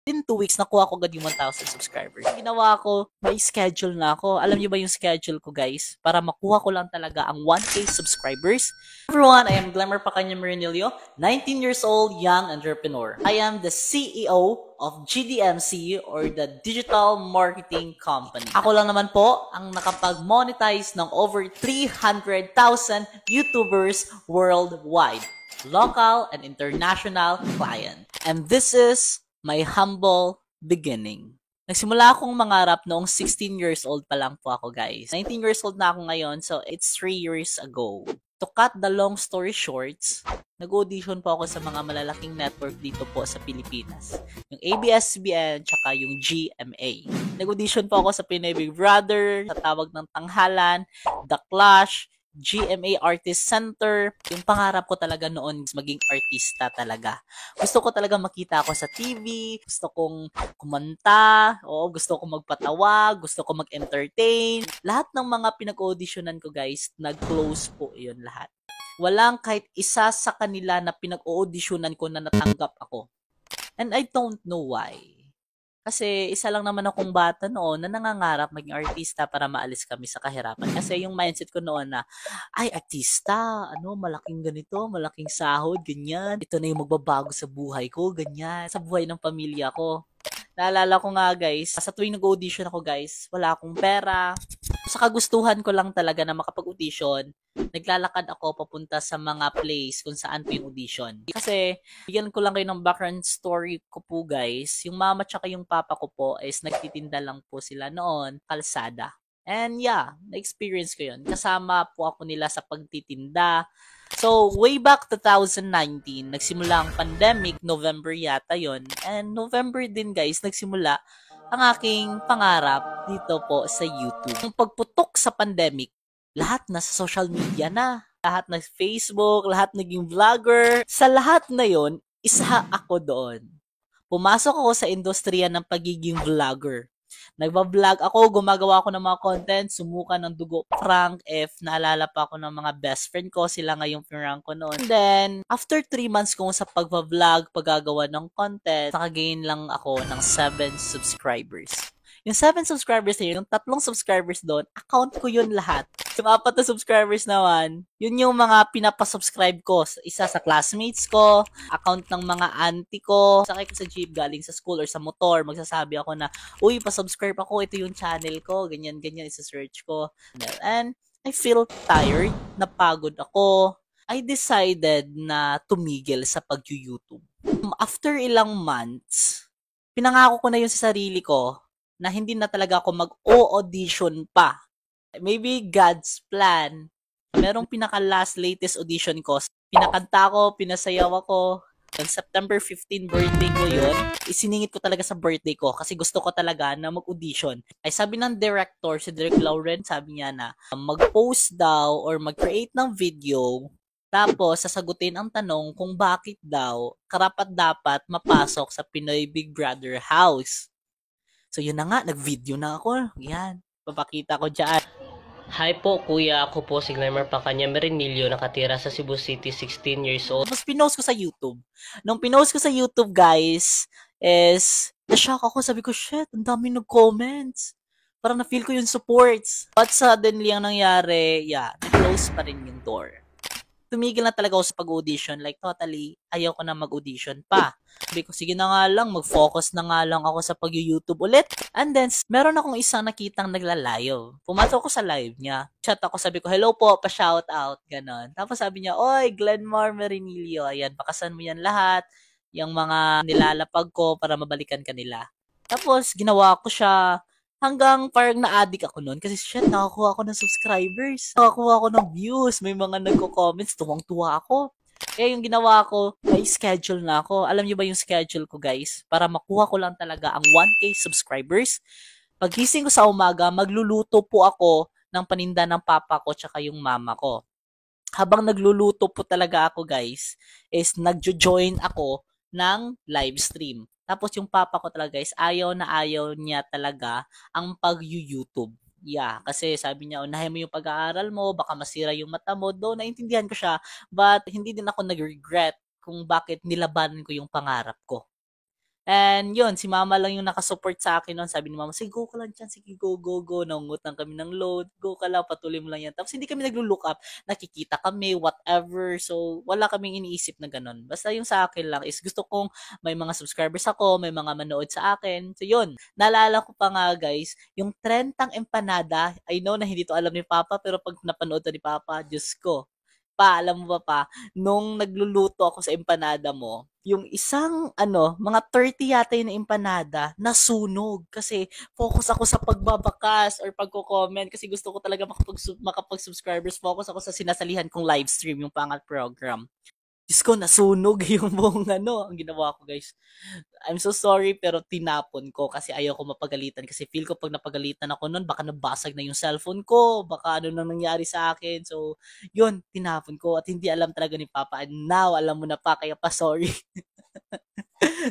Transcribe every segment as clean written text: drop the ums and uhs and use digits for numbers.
In 2 weeks, nakuha ko agad yung 1,000 subscribers. Ginawa ko, may schedule na ako. Alam niyo ba yung schedule ko, guys? Para makuha ko lang talaga ang 1K subscribers. Everyone, I am Glamour Pacanya Marinillo, 19 years old, young entrepreneur. I am the CEO of GDMC or the Digital Marketing Company. Ako lang naman po ang nakapag-monetize ng over 300,000 YouTubers worldwide, local and international client. And this is my humble beginning. Nagsimula akong mangarap noong 16 years old pa lang po ako, guys. 19 years old na ako ngayon, so it's 3 years ago. To cut the long story short, nag-audition po ako sa mga malalaking network dito po sa Pilipinas. Yung ABS-CBN, tsaka yung GMA. Nag-audition po ako sa Pinoy Big Brother, sa Tawag ng Tanghalan, The Clash, GMA Artist Center. Yung pangarap ko talaga noon is maging artista talaga. Gusto ko talaga makita ako sa TV, gusto kong kumanta, gusto kong magpatawa, gusto kong mag-entertain. Lahat ng mga pinag-auditionan ko, guys, nag-close po yun lahat. Walang kahit isa sa kanila na pinag-auditionan ko na natanggap ako. And I don't know why. Kasi isa lang naman akong bata noon na nangangarap maging artista para maalis kami sa kahirapan. Kasi yung mindset ko noon na, ay, artista, malaking ganito, malaking sahod, ganyan. Ito na yung magbabago sa buhay ko, ganyan. Sa buhay ng pamilya ko. Naalala ko nga, guys, sa tuwing nag-audition ako, guys, wala akong pera. Sa kagustuhan ko lang talaga na makapag-audition, naglalakad ako papunta sa mga place kung saan po yung audition. Kasi, bigyan ko lang kayo ng background story ko po, guys. Yung mama tsaka yung papa ko po is nagtitinda lang po sila noon, kalsada. And yeah, na-experience ko yun. Kasama po ako nila sa pagtitinda. So, way back 2019, nagsimula ang pandemic, November yata yon. And November din, guys, nagsimula ang aking pangarap dito po sa YouTube. Ang pagputok sa pandemic, lahat na sa social media na. Lahat na Facebook, lahat naging vlogger. Sa lahat na yon, isa ako doon. Pumasok ako sa industriya ng pagiging vlogger. Nagba-vlog ako, gumagawa ako ng mga content, sumuka ng dugo, prank, naalala pa ako ng mga best friend ko, sila ngayong prank ko noon. And then, after 3 months kong sa pagba-vlog, paggagawa ng content, nakagain lang ako ng 7 subscribers. Yung 7 subscribers na yun, yung 3 subscribers doon, account ko yun lahat. Yung 4 na subscribers naman, yun yung mga pinapasubscribe ko. Isa sa classmates ko, account ng mga auntie ko. Sakay ko sa jeep galing sa school or sa motor, magsasabi ako na, uy, pasubscribe ako, ito yung channel ko, ganyan-ganyan, isa-search ko. And I feel tired, napagod ako. I decided na tumigil sa pag-YouTube. After ilang months, pinangako ko na yun sa sarili ko na hindi na talaga ako mag-audition pa. Maybe God's plan. Merong pinaka-last latest audition ko. Pinakanta ko, pinasayaw ako. Yung September 15 birthday ko yun, isiningit ko talaga sa birthday ko kasi gusto ko talaga na mag-audition. Ay sabi ng director, si Derek Lauren, sabi niya na mag-post daw or mag-create ng video tapos sasagutin ang tanong kung bakit daw karapat-dapat mapasok sa Pinoy Big Brother house. So yun na nga, nag-video na ako. Yan, papakita ko dyan. Hi po kuya, ako po si Glamour Pacanya Marinillo, nakatira sa Cebu City, 16 years old. Tapos pinost ko sa YouTube. Nung pinost ko sa YouTube, guys, is na-shock ako. Sabi ko, shit, ang dami nag-comments. Parang na-feel ko yung supports. But suddenly, ang nangyari, na-close pa rin yung door. Tumigil na talaga ako sa pag-audition. Like, totally, ayaw ko na mag-audition pa. Sabi ko, sige na nga lang, mag-focus na nga lang ako sa pag-YouTube ulit. And then, meron akong isang nakitang naglalayo. Pumasok ko sa live niya. Chat ako, sabi ko, hello po, pa-shout out, ganon. Tapos sabi niya, oy, Glenmar Marinillo, ayan, pakasan mo yan lahat. Yung mga nilalapag ko para mabalikan kanila. Tapos, ginawa ko siya. Hanggang parang na-addict ako noon kasi shit, nakakuha ako ng subscribers. Nakakuha ako ng views. May mga nagko-comments. Tuwang-tuwa ako. Kaya yung ginawa ko, may schedule na ako. Alam niyo ba yung schedule ko, guys? Para makuha ko lang talaga ang 1K subscribers. Pagising ko sa umaga, magluluto po ako ng paninda ng papa ko tsaka yung mama ko. Habang nagluluto po talaga ako, guys, is nagjo-join ako ng live stream. Tapos yung papa ko talaga guys, ayaw na ayaw niya talaga ang pag-YouTube. Yeah, kasi sabi niya, unahin mo yung pag-aaral mo, baka masira yung mata mo. Though, naintindihan ko siya, but hindi din ako nag-regret kung bakit nilabanan ko yung pangarap ko. And yun, si mama lang yung nakasupport sa akin noon. Sabi ni mama, sige, go ka lang dyan. Sige, go, go, go. Nangungutan kami ng load. Go ka lang, patuloy mo lang yan. Tapos hindi kami naglo-look up. Nakikita kami, whatever. So, wala kaming iniisip na ganun. Basta yung sa akin lang is gusto kong may mga subscribers ako, may mga manood sa akin. So, yun. Naalala ko pa nga, guys, yung trentang empanada. I know na hindi to alam ni Papa, pero pag napanood to ni Papa, Diyos ko, alam mo ba nung nagluluto ako sa empanada mo, yung isang mga 30 yata yung empanada, nasunog kasi focus ako sa pagbabakas or pagko-comment kasi gusto ko talaga makapag-subscribers. Focus ako sa sinasalihan kong live stream, yung pangal program. Diyos ko, nasunog yung buong ang ginawa ko, guys. I'm so sorry, pero tinapon ko kasi ayaw ko mapagalitan. Kasi feel ko pag napagalitan ako nun, baka nabasag na yung cellphone ko, baka ano nang nangyari sa akin. So, yun, tinapon ko at hindi alam talaga ni Papa. And now, alam mo na pa, kaya pa sorry.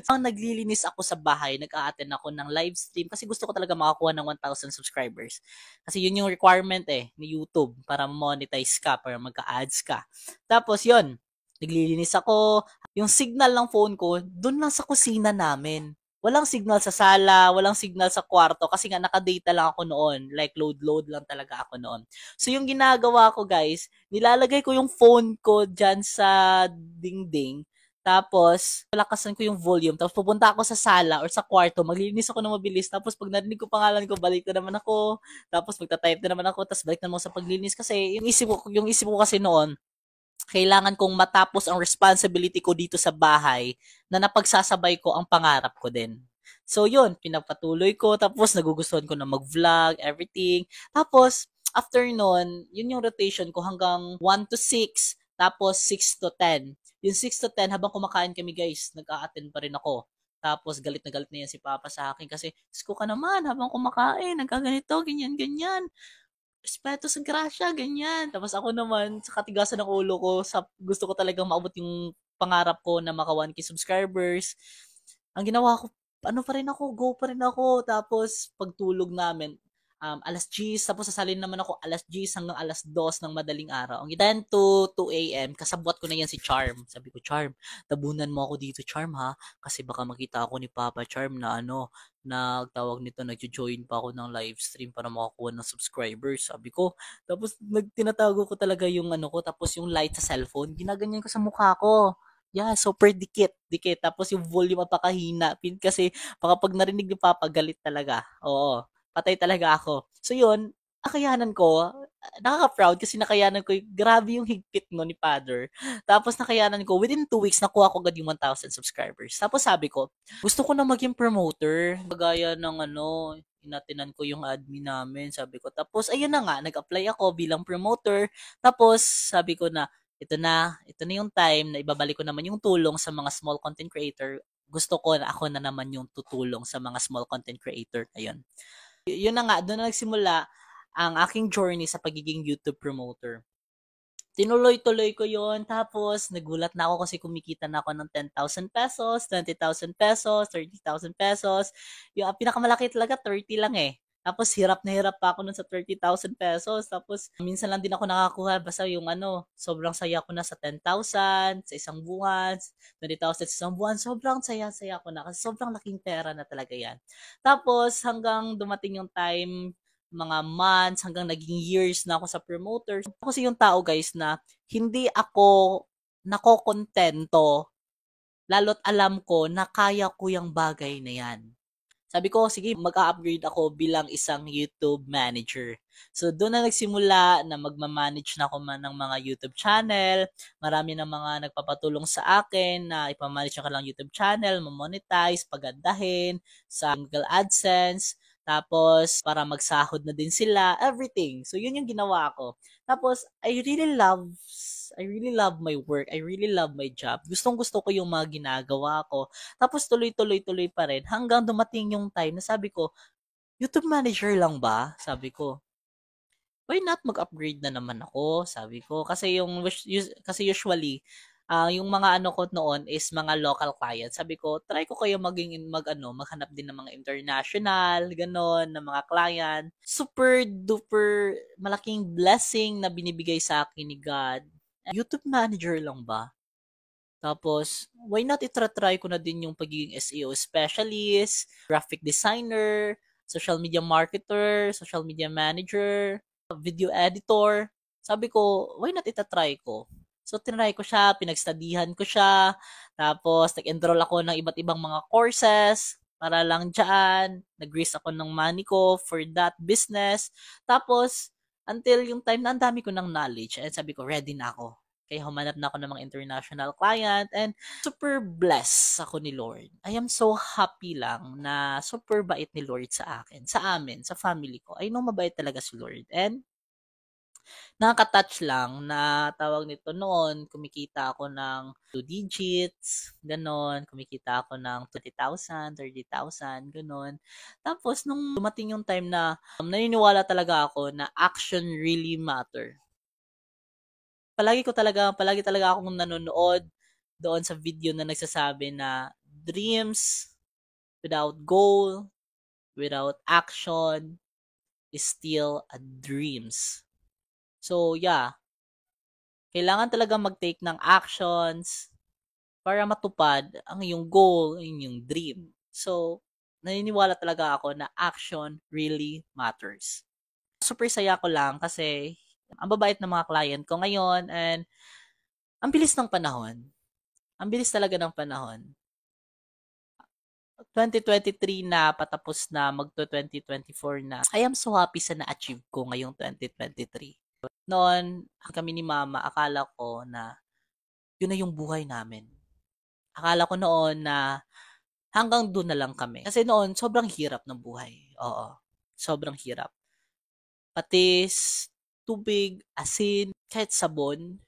So, naglilinis ako sa bahay, nag-a-attend ako ng live stream kasi gusto ko talaga makakuha ng 1,000 subscribers. Kasi yun yung requirement ni YouTube para monetize ka, para magka-ads ka. Tapos yun, naglilinis ako. Yung signal ng phone ko, dun lang sa kusina namin. Walang signal sa sala, walang signal sa kwarto kasi nga naka-data lang ako noon. Like load lang talaga ako noon. So yung ginagawa ko, guys, nilalagay ko yung phone ko dyan sa dingding. Tapos, palakasan ko yung volume. Tapos, pupunta ako sa sala or sa kwarto. Maglilinis ako ng mabilis. Tapos, pag narinig ko pangalan ko, balik na naman ako. Tapos, magta-type na naman ako. Tapos, balik na naman sa paglilinis. Kasi, yung isip ko kasi noon, kailangan kong matapos ang responsibility ko dito sa bahay na napagsasabay ko ang pangarap ko din. So, yun. Pinagpatuloy ko. Tapos, nagugustuhan ko na mag-vlog, everything. Tapos, after nun, yun yung rotation ko hanggang 1 to 6. Tapos, 6 to 10. Yung 6 to 10, habang kumakain kami, guys, nag-a-attend pa rin ako. Tapos, galit na yan si Papa sa akin kasi, Diyos ka naman, habang kumakain, nagkaganito, ganyan, ganyan. Respeto sa grasya, ganyan. Tapos ako naman, sa katigasan ng ulo ko, gusto ko talagang maabot yung pangarap ko na maka 1K subscribers. Ang ginawa ko, ano pa rin ako, go pa rin ako. Tapos, pagtulog namin, alas 10, tapos sasalin naman ako alas 10 hanggang alas 2 ng madaling araw. Ang 10 to 2 a.m., kasabwat ko na yan si Charm. Sabi ko, Charm, tabunan mo ako dito, Charm, ha? Kasi baka makita ako ni Papa Charm na nagtawag nito, nagjo-join pa ako ng live stream para makakuha ng subscribers. Sabi ko, tapos tinatago ko talaga yung ko, tapos yung light sa cellphone, ginaganyan ko sa mukha ko. Yeah, super dikit. Tapos yung volume apakahina. Kasi baka pag narinig ni Papa, galit talaga. Oo, patay talaga ako. So yun, nakayanan ko, nakaka-proud kasi nakayanan ko, grabe yung higpit no ni Father. Tapos nakayanan ko, within 2 weeks, nakuha ko agad yung 1,000 subscribers. Tapos sabi ko, gusto ko na maging promoter. Bagaya ng inatinan ko yung admin namin, sabi ko. Tapos, ayun na nga, nag-apply ako bilang promoter. Tapos, sabi ko na, ito na yung time na ibabalik ko naman yung tulong sa mga small content creator. Gusto ko na ako na naman yung tutulong sa mga small content creator. Ayun. Yun na nga, doon na nagsimula ang aking journey sa pagiging YouTube promoter. Tinuloy-tuloy ko yon, tapos nagulat na ako kasi kumikita na ako ng 10,000 pesos, 20,000 pesos, 30,000 pesos. Yung pinakamalaki talaga 30 lang Tapos hirap na hirap pa ako nun sa 30,000 pesos. Tapos minsan lang din ako nakakuha, basta yung sobrang saya ko na sa 10,000 sa isang buwan, 20,000 sa isang buwan. Sobrang saya-saya ko na kasi sobrang laking pera na talaga yan. Tapos hanggang dumating yung time, mga months hanggang naging years na ako sa promoter. Ako kasi yung tao, guys, na hindi ako nakokontento lalo't alam ko na kaya ko yung bagay na yan. Sabi ko, sige, mag-upgrade ako bilang isang YouTube manager. So, doon na nagsimula na magmamanage na ako ng mga YouTube channel. Marami na mga nagpapatulong sa akin na ipamanage ang kanilang YouTube channel, mamonetize, pagandahin sa Google AdSense. Tapos, para magsahod na din sila, everything. So, yun yung ginawa ko. Tapos, I really love my work. I really love my job. Gustong-gusto ko yung mga ginagawa ko. Tapos, tuloy-tuloy pa rin hanggang dumating yung time na sabi ko, YouTube manager lang ba? Sabi ko, why not mag-upgrade na naman ako? Sabi ko, kasi usually, yung mga ko noon is mga local clients. Sabi ko, try ko kayo maghanap din ng mga international, ganon, na mga client. Super duper malaking blessing na binibigay sa akin ni God. YouTube manager lang ba? Tapos, why not try ko na din yung pagiging SEO specialist, graphic designer, social media marketer, social media manager, video editor. Sabi ko, why not try ko? So, tinry ko siya, pinagstudihan ko siya, tapos nag-enroll ako ng iba't ibang mga courses para lang dyan. Nag-raise ako ng money ko for that business. Tapos, until yung time na ang dami ko ng knowledge, and sabi ko, ready na ako. Kaya humanap na ako ng mga international client and super blessed ako ni Lord. I am so happy lang na super bait ni Lord sa akin, sa amin, sa family ko. I know mabait talaga si Lord. And nakaka-touch lang na tawag nito noon, kumikita ako ng 2 digits, ganon. Kumikita ako ng 20,000, 30,000, ganon. Tapos, nung dumating yung time na naniniwala talaga ako na action really matter. Palagi talaga akong nanonood doon sa video na nagsasabi na dreams without goal, without action is still a dreams. So, yeah. Kailangan talaga mag-take ng actions para matupad ang iyong goal, ang iyong dream. So, naniniwala talaga ako na action really matters. Super saya ko lang kasi ang babait ng mga client ko ngayon and ang bilis ng panahon. Ang bilis talaga ng panahon. 2023 na, patapos na, magto-2024 na. I am so happy sa na-achieve ko ngayong 2023. Noon, kami ni Mama, akala ko na yun na yung buhay namin. Akala ko noon na hanggang doon na lang kami. Kasi noon, sobrang hirap ng buhay. Oo, sobrang hirap. Patis, tubig, asin, kahit sabon.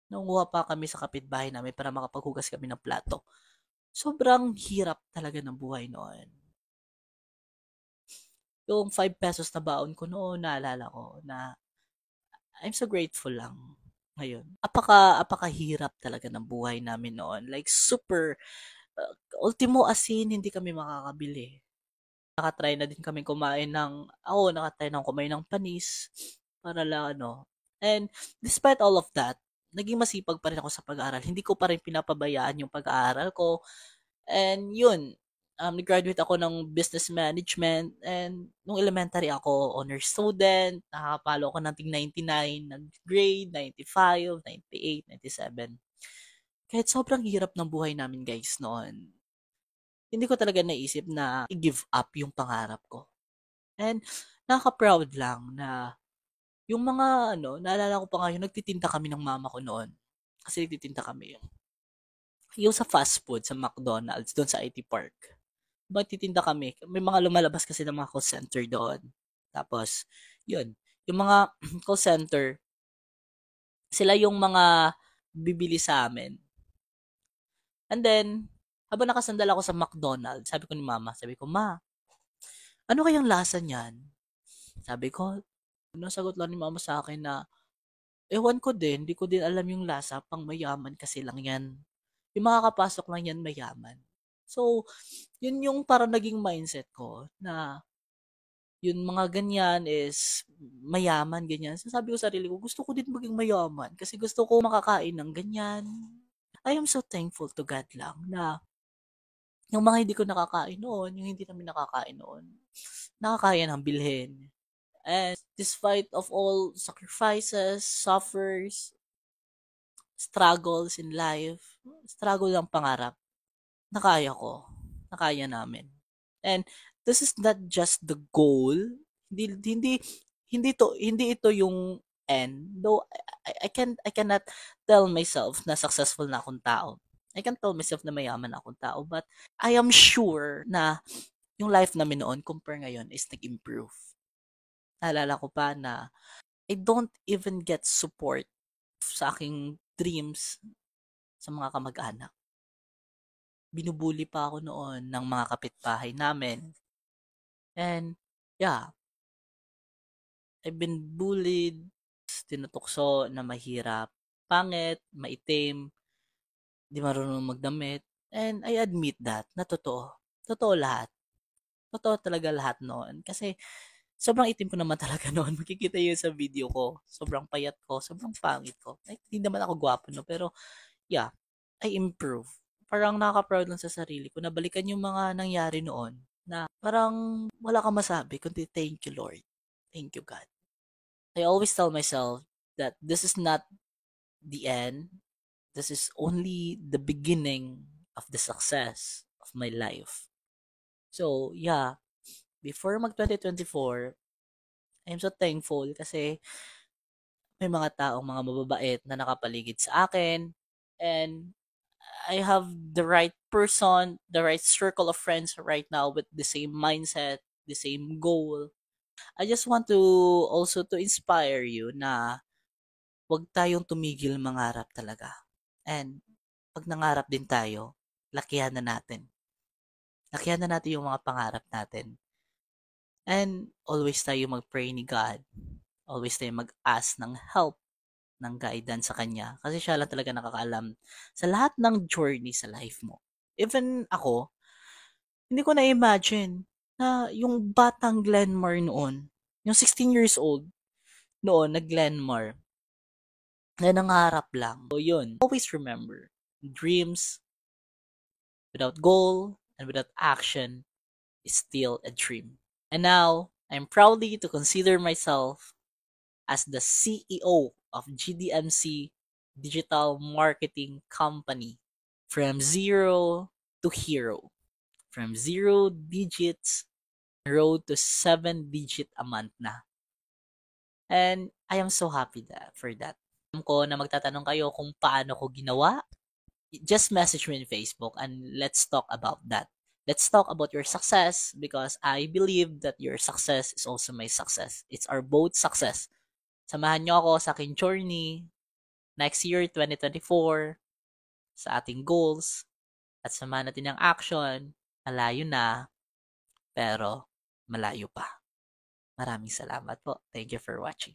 Nanguha pa kami sa kapitbahay namin para makapaghugas kami ng plato. Sobrang hirap talaga ng buhay noon. Yung 5 pesos na baon ko noon, naalala ko na I'm so grateful lang ngayon. Apakahirap talaga ng buhay namin noon. Like super, ultimo asin, hindi kami makakabili. Nakatry na din kami kumain ng panis para lang ano. And despite all of that, naging masipag pa rin ako sa pag-aaral. Hindi ko pa rin pinapabayaan yung pag-aaral ko. And yun, nag-graduate ako ng business management and nung elementary ako, honor student, nakapalo ako ng 99, nag-grade, 95, 98, 97. Kahit sobrang hirap ng buhay namin guys noon, hindi ko talaga naisip na i-give up yung pangarap ko. And nakaka-proud lang na yung mga naalala ko pa ngayon, nagtitinda kami ng mama ko noon. Kasi nagtitinda kami yung sa fast food, sa McDonald's, doon sa IT Park. Magtitinda kami. May mga lumalabas kasi ng mga call center doon. Tapos, yun. Yung mga call center, sila yung mga bibili sa amin. And then, habang nakasandal ako sa McDonald's, sabi ko ni Mama, Ma, ano kayang lasa niyan? Sabi ko, sagot lang ni Mama sa akin na, ewan ko din, hindi ko din alam yung lasa, pang mayaman kasi lang yan. Yung makakapasok lang yan, mayaman. So, yun yung parang naging mindset ko na yun mga ganyan is mayaman, ganyan. So, sabi ko sa sarili ko, gusto ko din maging mayaman kasi gusto ko makakain ng ganyan. I am so thankful to God lang na yung mga hindi ko nakakain noon, yung hindi namin nakakain noon, nakakaya ng bilhin. And despite of all sacrifices, suffers, struggles in life, struggle ng pangarap, nakaya ko. Nakaya namin. And this is not just the goal. Hindi ito yung end. Though I cannot tell myself na successful na akong tao. I can tell myself na mayaman na akong tao, but I am sure na yung life namin noon compare ngayon is nag-improve. Naalala ko pa na I don't even get support sa aking dreams sa mga kamag-anak. Binubuli pa ako noon ng mga kapitbahay namin. And, yeah, I've been bullied, tinutukso na mahirap, pangit, maitim, di marunong magdamit. And I admit that, na totoo. Totoo lahat. Totoo talaga lahat noon. Kasi, sobrang itim ko naman talaga noon. Makikita yun sa video ko. Sobrang payat ko, sobrang pangit ko. Like, hindi naman ako gwapo, no? Pero, yeah, I improve. Parang nakaka-proud lang sa sarili ko na balikan yung mga nangyari noon na parang wala kang masabi kundi thank you Lord. Thank you God. I always tell myself that this is not the end. This is only the beginning of the success of my life. So, yeah, before mag 2024, I'm so thankful kasi may mga taong mga mababait na nakapaligid sa akin and I have the right person, the right circle of friends right now with the same mindset, the same goal. I just want to also to inspire you na wag tayong tumigil mangarap talaga. And pag nangarap din tayo, lakihan na natin. Lakihan na natin yung mga pangarap natin. And always tayo mag-pray ni God. Always tayo mag-ask ng help, ng guidance sa Kanya. Kasi siya lang talaga nakakaalam sa lahat ng journey sa life mo. Even ako, hindi ko na-imagine na yung batang Glenmar noon, yung 16 years old noon na Glenmar, na nangarap lang. So yun, always remember, dreams without goal and without action is still a dream. And now, I'm proudly to consider myself as the CEO of GDMC Digital Marketing Company. From zero to hero. From 0 digits, road to 7 digit a month na. And I am so happy for that. Alam ko na magtatanong kayo kung paano ko ginawa. Just message me in Facebook and let's talk about that. Let's talk about your success because I believe that your success is also my success. It's our both success. Samahan nyo ako sa aking journey next year, 2024, sa ating goals, at samahan natin ang action. Malayo na, pero malayo pa. Maraming salamat po. Thank you for watching.